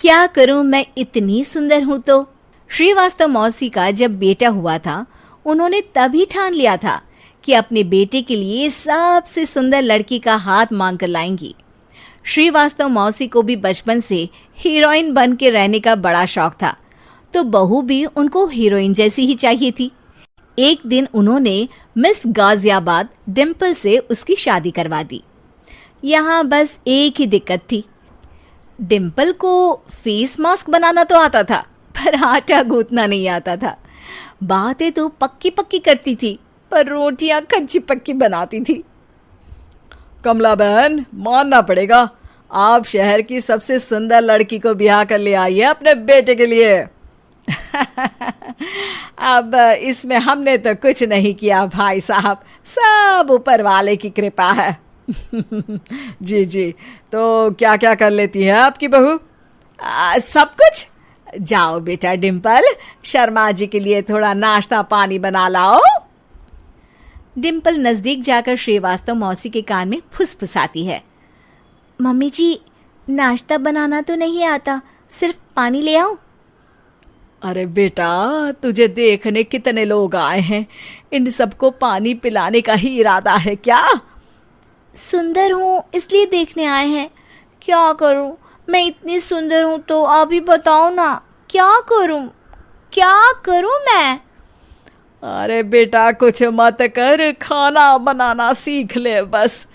क्या करूं, मैं इतनी सुंदर हूं तो। श्रीवास्तव मौसी का जब बेटा हुआ था, उन्होंने तभी ठान लिया था कि अपने बेटे के लिए सबसे सुंदर लड़की का हाथ मांग कर लाएंगी। श्रीवास्तव मौसी को भी बचपन से हीरोइन बन के रहने का बड़ा शौक था, तो बहू भी उनको हीरोइन जैसी ही चाहिए थी। एक दिन उन्होंने मिस गाजियाबाद डिम्पल से उसकी शादी करवा दी। यहाँ बस एक ही दिक्कत थी, डिम्पल को फेस मास्क बनाना तो आता था, पर आटा गूंथना नहीं आता था। बातें तो पक्की पक्की करती थी, पर रोटियां कच्ची पक्की बनाती थी। कमला बहन, मानना पड़ेगा, आप शहर की सबसे सुंदर लड़की को ब्याह कर ले आई है अपने बेटे के लिए। अब इसमें हमने तो कुछ नहीं किया भाई साहब, सब ऊपर वाले की कृपा है। जी जी, तो क्या क्या कर लेती है आपकी बहू? सब कुछ। जाओ बेटा डिम्पल, शर्मा जी के लिए थोड़ा नाश्ता पानी बना लाओ। डिम्पल नजदीक जाकर श्रीवास्तव मौसी के कान में फुसफुसाती है। मम्मी जी, नाश्ता बनाना तो नहीं आता, सिर्फ पानी ले आओ। अरे बेटा, तुझे देखने कितने लोग आए हैं, इन सबको पानी पिलाने का ही इरादा है क्या? सुंदर हूँ इसलिए देखने आए हैं। क्या करूँ, मैं इतनी सुंदर हूँ तो आप ही बताओ ना, क्या करूँ मैं? अरे बेटा, कुछ मत कर, खाना बनाना सीख ले बस।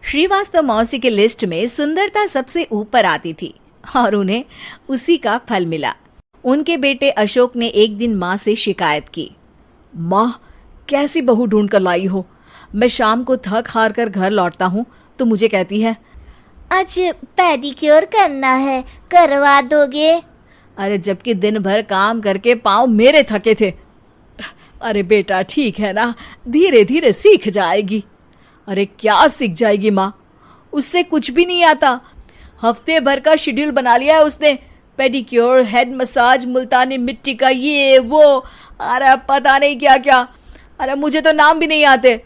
श्रीवास्तव मौसी के लिस्ट में सुंदरता सबसे ऊपर आती थी और उन्हें उसी का फल मिला। उनके बेटे अशोक ने एक दिन माँ से शिकायत की। माँ, कैसी बहू ढूंढ कर लाई हो? मैं शाम को थक हार कर घर लौटता हूँ तो मुझे कहती है, आज पेडिक्योर करना है, करवा दोगे? अरे जबकि दिन भर काम करके पाँव मेरे थके थे। अरे बेटा, ठीक है ना, धीरे धीरे सीख जाएगी। अरे क्या सीख जाएगी माँ, उससे कुछ भी नहीं आता। हफ्ते भर का शेड्यूल बना लिया है उसने, पेडिक्योर, हेड मसाज, मुल्तानी मिट्टी का ये वो, अरे पता नहीं क्या क्या। अरे मुझे तो नाम भी नहीं आते।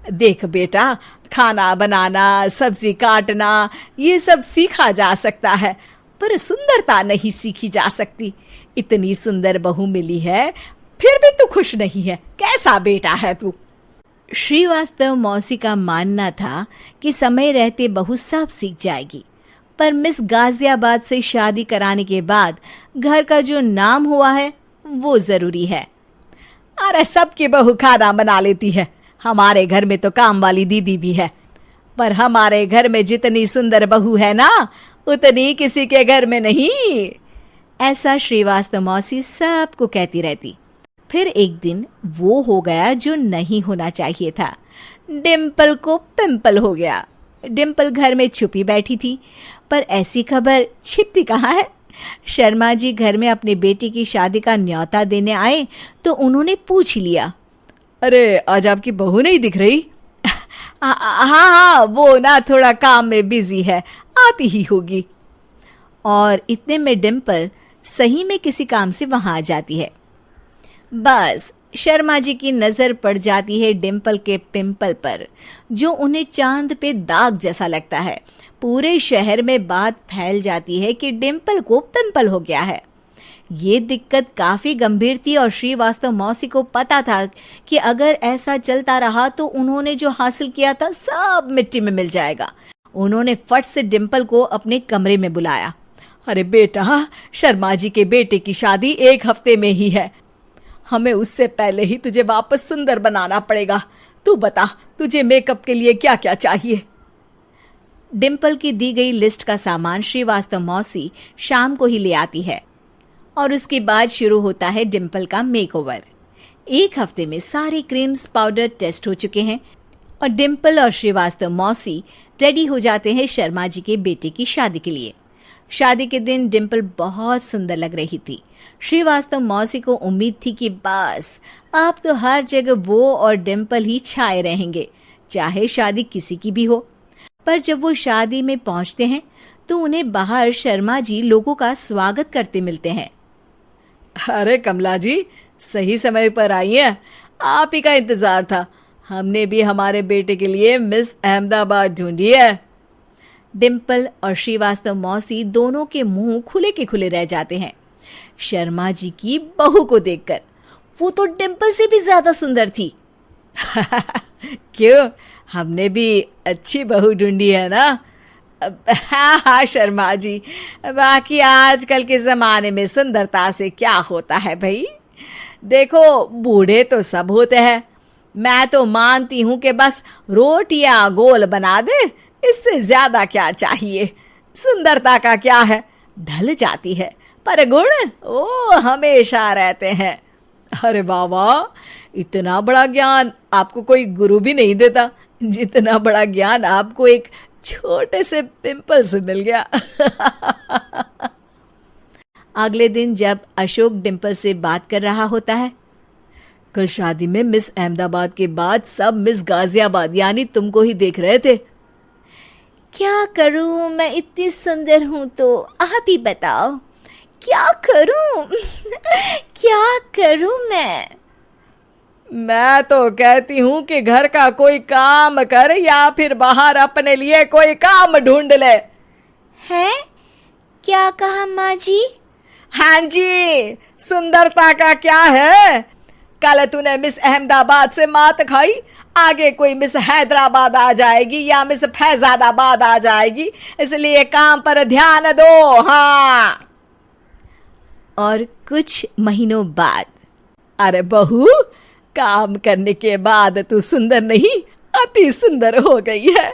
देख बेटा, खाना बनाना, सब्जी काटना, ये सब सीखा जा सकता है, पर सुंदरता नहीं सीखी जा सकती। इतनी सुंदर बहू मिली है, फिर भी तू खुश नहीं है, कैसा बेटा है तू? श्रीवास्तव मौसी का मानना था कि समय रहते बहू सब सीख जाएगी, पर मिस गाजियाबाद से शादी कराने के बाद घर का जो नाम हुआ है वो जरूरी है। अरे सबकी बहू खाना बना लेती है, हमारे घर में तो काम वाली दीदी भी है, पर हमारे घर में जितनी सुंदर बहू है ना, उतनी किसी के घर में नहीं। ऐसा श्रीवास्तव मौसी सबको कहती रहती। फिर एक दिन वो हो गया जो नहीं होना चाहिए था, डिम्पल को पिंपल हो गया। डिम्पल घर में छुपी बैठी थी, पर ऐसी खबर छिपती कहाँ है। शर्मा जी घर में अपने बेटी की शादी का न्योता देने आए तो उन्होंने पूछ लिया, अरे आज आपकी बहू नहीं दिख रही? हाँ, वो ना थोड़ा काम में बिजी है, आती ही होगी। और इतने में डिम्पल सही में किसी काम से वहां आ जाती है। बस शर्मा जी की नजर पड़ जाती है डिम्पल के पिंपल पर, जो उन्हें चांद पे दाग जैसा लगता है। पूरे शहर में बात फैल जाती है कि डिम्पल को पिंपल हो गया है। ये दिक्कत काफी गंभीर थी और श्रीवास्तव मौसी को पता था कि अगर ऐसा चलता रहा तो उन्होंने जो हासिल किया था सब मिट्टी में मिल जाएगा। उन्होंने फट से डिम्पल को अपने कमरे में बुलाया। अरे बेटा, शर्मा जी के बेटे की शादी 1 हफ्ते में ही है, हमें उससे पहले ही तुझे वापस सुंदर बनाना पड़ेगा। तू बता, तुझे मेकअप के लिए क्या क्या चाहिए? डिम्पल की दी गई लिस्ट का सामान श्रीवास्तव मौसी शाम को ही ले आती है और उसके बाद शुरू होता है डिम्पल का मेकओवर। 1 हफ्ते में सारे क्रीम्स पाउडर टेस्ट हो चुके हैं और डिम्पल और श्रीवास्तव मौसी रेडी हो जाते हैं शर्मा जी के बेटे की शादी के लिए। शादी के दिन डिम्पल बहुत सुंदर लग रही थी। श्रीवास्तव मौसी को उम्मीद थी कि बस अब तो हर जगह वो और डिम्पल ही छाए रहेंगे, चाहे शादी किसी की भी हो। पर जब वो शादी में पहुंचते हैं तो उन्हें बाहर शर्मा जी लोगों का स्वागत करते मिलते हैं। अरे कमला जी, सही समय पर आई हैं, आप ही का इंतजार था। हमने भी हमारे बेटे के लिए मिस अहमदाबाद ढूंढी है। डिम्पल और श्रीवास्तव मौसी दोनों के मुंह खुले के खुले रह जाते हैं शर्मा जी की बहू को देखकर। वो तो डिम्पल से भी ज्यादा सुंदर थी। क्यों, हमने भी अच्छी बहू ढूंढी है ना? हाँ हाँ शर्मा जी, बाकी आजकल के जमाने में सुंदरता से क्या होता है भाई। देखो, बूढ़े तो सब होते हैं, मैं तो मानती हूं कि बस रोटियां गोल बना दे, इससे ज्यादा क्या चाहिए। सुंदरता का क्या है, ढल जाती है, पर गुण वो हमेशा रहते हैं। अरे बाबा, इतना बड़ा ज्ञान आपको कोई गुरु भी नहीं देता जितना बड़ा ज्ञान आपको एक छोटे से पिंपल से मिल गया। अगले दिन जब अशोक डिम्पल से बात कर रहा होता है, कल शादी में मिस अहमदाबाद के बाद सब मिस गाजियाबाद यानी तुमको ही देख रहे थे। क्या करूं, मैं इतनी सुंदर हूं तो आप ही बताओ क्या करूं। क्या करूं मैं तो कहती हूं कि घर का कोई काम कर या फिर बाहर अपने लिए कोई काम ढूंढ ले। है? क्या कहा माँ जी? हाँ जी, सुंदरता का क्या है। कल तूने मिस अहमदाबाद से मात खाई, आगे कोई मिस हैदराबाद आ जाएगी या मिस फैजादाबाद आ जाएगी, इसलिए काम पर ध्यान दो। हाँ। और कुछ महीनों बाद, अरे बहू, काम करने के बाद तू सुंदर नहीं, अति सुंदर हो गई है।